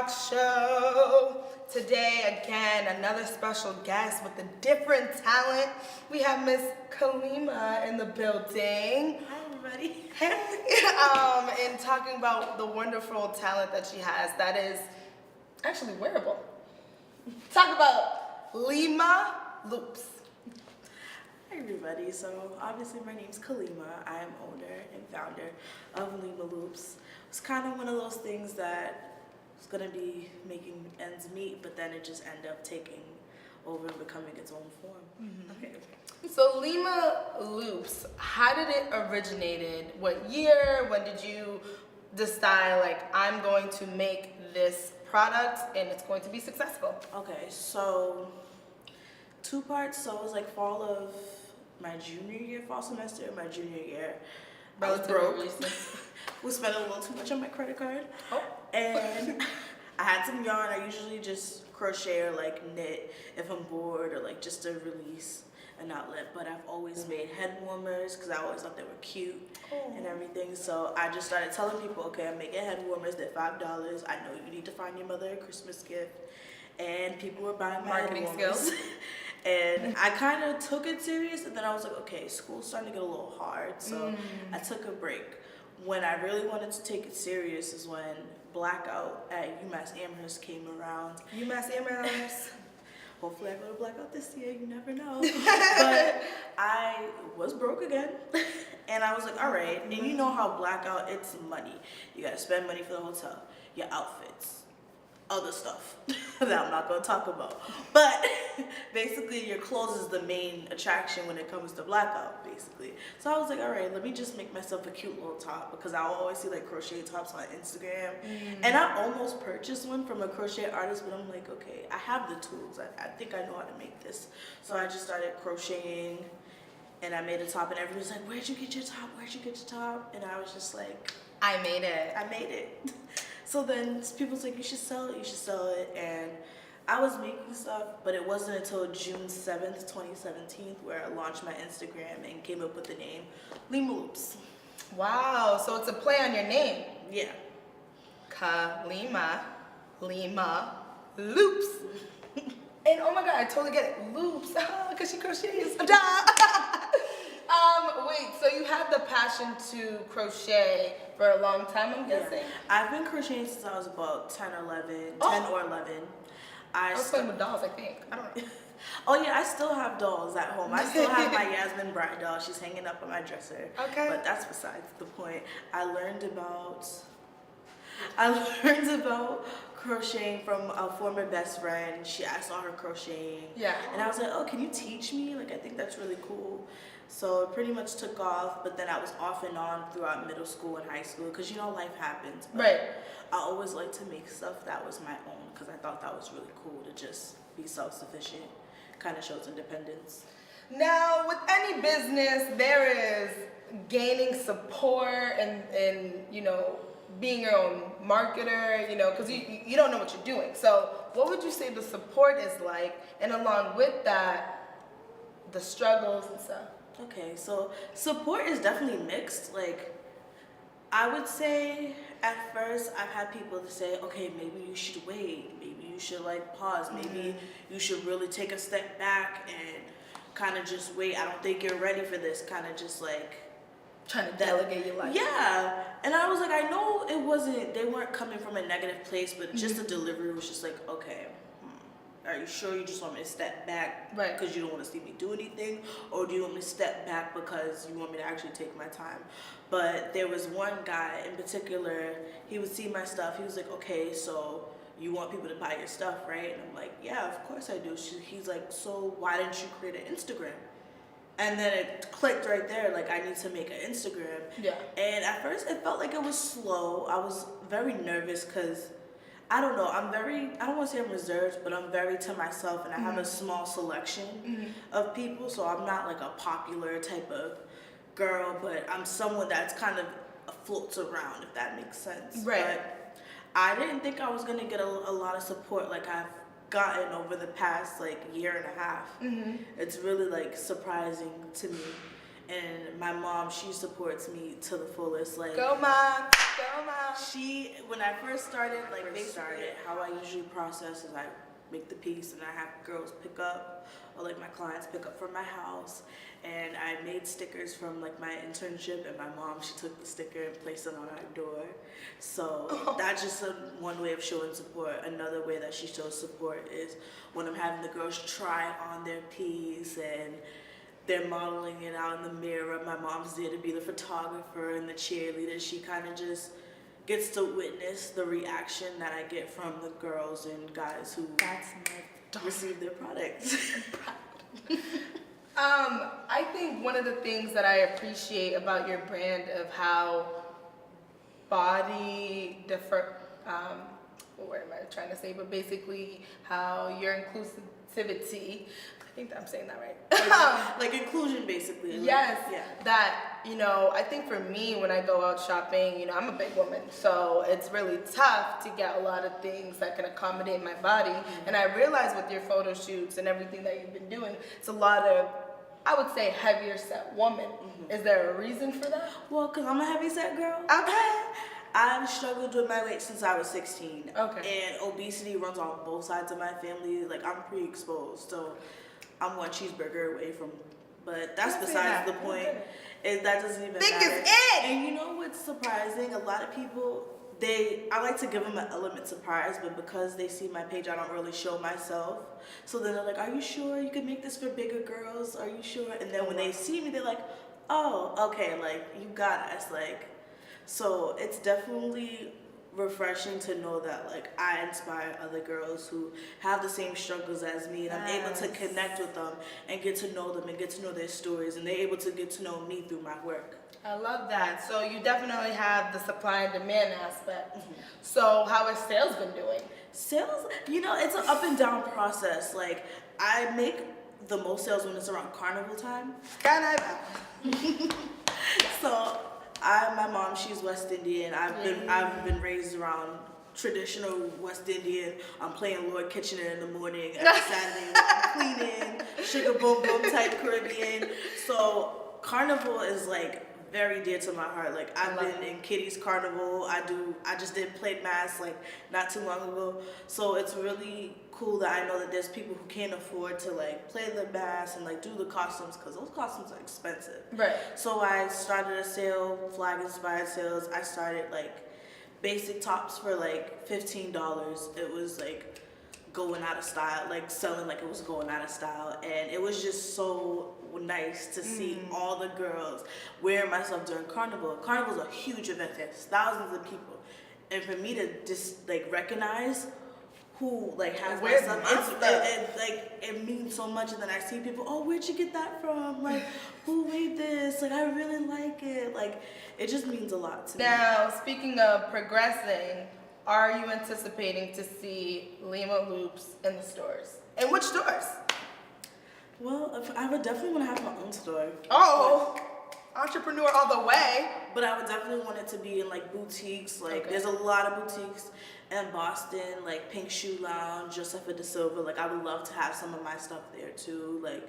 Valuetalkshow. Today, again, another special guest with a different talent. We have Miss Khalima in the building. Hi, everybody. And talking about the wonderful talent that she has that is actually wearable. Talk about Lima loops. Hi, everybody. So, obviously, my name's Khalima. I am owner and founder of Lima Loops. It's kind of one of those things that was going to be making ends meet, but then it just ended up taking over and becoming its own form. Mm-hmm. Okay. So Lima Loops, how did it originated? What year? When did you decide, like, I'm going to make this product and it's going to be successful? Okay, so 2 parts. So it was like fall of my junior year, fall semester, my junior year. I was broke. We spent a little too much on my credit card. Oh. And I had some yarn. I usually just crochet or like knit if I'm bored or like just to release an outlet. But I've always made head warmers because I always thought they were cute and everything. So I just started telling people, okay, I'm making head warmers. They're $5. I know you need to find your mother a Christmas gift. And people were buying my marketing head warmers. skills. And I kind of took it serious, and then I was like, okay, school's starting to get a little hard, so I took a break. When I really wanted to take it serious is when Blackout at UMass Amherst came around. UMass Amherst. Hopefully I go to Blackout this year, you never know. But I was broke again, and I was like, all right, and you know how Blackout, it's money. You gotta spend money for the hotel, your outfits, other stuff that I'm not going to talk about. But basically your clothes is the main attraction when it comes to Blackout, basically. So I was like, all right, let me just make myself a cute little top, because I always see like crochet tops on Instagram. And I almost purchased one from a crochet artist, but I'm like, okay, I have the tools. I think I know how to make this. So I just started crocheting, and I made a top, and everybody's like, where'd you get your top? Where'd you get your top? And I was just like, I made it. I made it. So then people's like, you should sell it, you should sell it. And I was making stuff, but it wasn't until June 7th, 2017, where I launched my Instagram and came up with the name Lima Loops. Wow, so it's a play on your name. Yeah. Khalima, Lima, Loops. And oh my God, I totally get it. Loops, because she crochets. Wait, so you have the passion to crochet for a long time, I'm guessing? Yeah. I've been crocheting since I was about 10 or 11. I was playing with dolls, I think. I don't know. Oh yeah, I still have dolls at home. I still have my Yasmin Bride doll. She's hanging up on my dresser. Okay. But that's besides the point. I learned about crocheting from a former best friend. I saw her crocheting. Yeah. And I was like, oh, can you teach me? Like, I think that's really cool. So it pretty much took off, but then I was off and on throughout middle school and high school, because you know life happens. But right. I always liked to make stuff that was my own, because I thought that was really cool to just be self-sufficient. Kind of shows independence. Now, with any business, there is gaining support and you know, being your own marketer, you know, because you don't know what you're doing. So what would you say the support is like, and along with that, the struggles and stuff? Okay, so support is definitely mixed. Like, I would say at first I've had people to say, okay, maybe you should wait, maybe you should like pause, maybe you should really take a step back and kind of just wait. I don't think you're ready for this, kind of just like trying to delegate your life. Yeah. And I was like, I know they weren't coming from a negative place, but just the delivery was just like, okay, are you sure you just want me to step back because you don't want to see me do anything? Or do you want me to step back because you want me to actually take my time? But there was one guy in particular, he would see my stuff. He was like, okay, so you want people to buy your stuff, right? And I'm like, yeah, of course I do. He's like, so why didn't you create an Instagram? And then it clicked right there, like, I need to make an Instagram. Yeah. And at first it felt like it was slow. I was very nervous because I don't know, I don't want to say I'm reserved, but I'm very to myself, and I have a small selection of people, so I'm not like a popular type of girl, but I'm someone that's kind of floats around, if that makes sense. Right. But I didn't think I was going to get a lot of support like I've gotten over the past like year and a half. It's really like surprising to me. And my mom, she supports me to the fullest. Like, Go mom, go mom. when I first started, like basically how I usually process is I make the piece and I have girls pick up, or like my clients pick up from my house. And I made stickers from like my internship, and my mom, she took the sticker and placed it on our door. So that's just one way of showing support. Another way that she shows support is when I'm having the girls try on their piece and they're modeling it out in the mirror. My mom's there to be the photographer and the cheerleader. She kind of just gets to witness the reaction that I get from the girls and guys who receive their products. I think one of the things that I appreciate about your brand of how body different, what am I trying to say? But basically how your inclusivity, I think that I'm saying that right. Like inclusion, basically. Yes. Yeah. That, you know, I think for me, when I go out shopping, you know, I'm a big woman, so it's really tough to get a lot of things that can accommodate my body. Mm-hmm. And I realize with your photo shoots and everything that you've been doing, it's a lot of, I would say, heavier set woman. Mm-hmm. Is there a reason for that? Well, because I'm a heavy set girl. Okay. I've struggled with my weight since I was 16. Okay. And obesity runs on both sides of my family. Like, I'm pre-exposed, so I'm one cheeseburger away from, but that's besides the point. That doesn't even matter. It's it. And you know what's surprising? A lot of people, I like to give them an element surprise, but because they see my page, I don't really show myself. So then they're like, are you sure you could make this for bigger girls? Are you sure? And then when they see me, they're like, oh, okay, like, you got us. Like, so it's definitely refreshing to know that, like, I inspire other girls who have the same struggles as me, and I'm able to connect with them and get to know them and get to know their stories, and they're able to get to know me through my work. I love that. So you definitely have the supply and demand aspect. Mm-hmm. So how has sales been doing? Sales, you know, it's an up and down process. Like, I make the most sales when it's around carnival time. So my mom, she's West Indian. I've been raised around traditional West Indian. I'm playing Lord Kitchener in the morning every Saturday when I'm cleaning, sugar boom boom type Caribbean. So carnival is like very dear to my heart. Like, I've been in Kitty's Carnival. I just did plate mass like not too long ago. So it's really cool that I know that there's people who can't afford to like play the mass and like do the costumes, because those costumes are expensive. Right. So I started a sale, flag inspired sales. I started like basic tops for like $15. It was like going out of style, like selling like it was going out of style, and it was just so nice to see all the girls wearing myself during carnival. Carnival's a huge event. There's thousands of people, and for me to just like recognize who like has my stuff, it means so much. And then I see people, oh, where'd you get that from? Like, who made this? Like, I really like it. Like, it just means a lot to me. Now, speaking of progressing, are you anticipating to see Lima Loops in the stores? In which stores? Well, I would definitely want to have my own store. Oh, entrepreneur all the way. But I would definitely want it to be in like boutiques. Like, there's a lot of boutiques in Boston, like Pink Shoe Lounge, Josefa de Silva. Like, I would love to have some of my stuff there too. Like,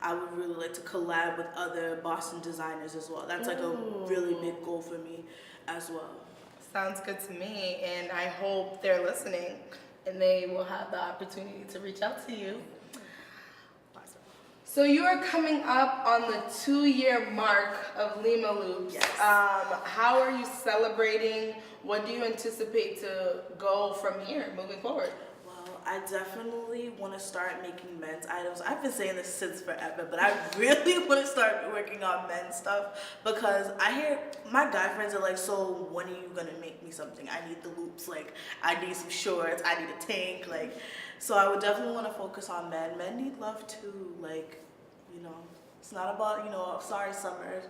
I would really like to collab with other Boston designers as well. That's like a really big goal for me as well. Sounds good to me, and I hope they're listening and they will have the opportunity to reach out to you. So you are coming up on the 2-year mark of Lima Loops. Yes. How are you celebrating? What do you anticipate to go from here moving forward? Well, I definitely want to start making men's items. I've been saying this since forever, but I really want to start working on men's stuff, because I hear my guy friends are like, so when are you going to make me something? I need the loops, like, I need some shorts, I need a tank, like, so I would definitely want to focus on men. Men need love too, like, you know, it's not about, you know, sorry summer,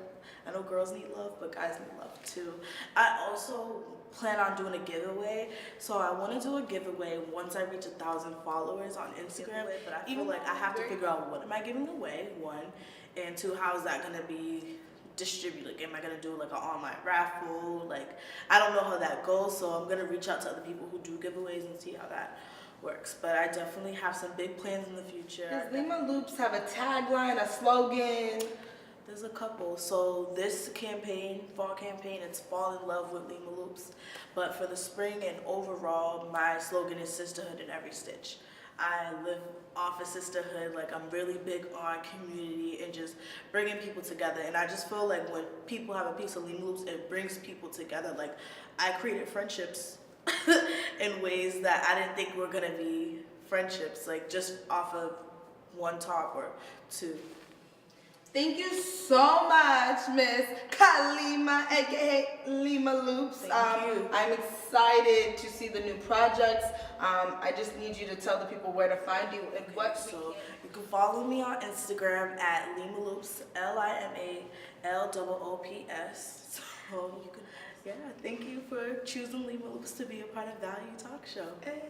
I know girls need love, but guys need love too. I also plan on doing a giveaway, so I want to do a giveaway once I reach 1,000 followers on Instagram, but I feel like I have to figure out what am I giving away, one, and two, how is that going to be distributed? Like, am I going to do like an online raffle? Like, I don't know how that goes, so I'm going to reach out to other people who do giveaways and see how that works. But I definitely have some big plans in the future. Does Lima Loops have a tagline, a slogan? There's a couple. So this campaign, fall campaign, it's Fall in Love with Lima Loops. But for the spring and overall, my slogan is Sisterhood in Every Stitch. I live off of sisterhood. Like, I'm really big on community and just bringing people together. And I just feel like when people have a piece of Lima Loops, it brings people together. Like, I created friendships in ways that I didn't think were gonna be friendships, like just off of one top or two. Thank you so much, Miss Khalima, aka Lima Loops. Thank you. I'm excited to see the new projects. I just need you to tell the people where to find you and what. So you can follow me on Instagram at Lima Loops, LimaLoops. So you can, yeah. Thank you for choosing Lima Loops to be a part of Value Talk Show. Hey.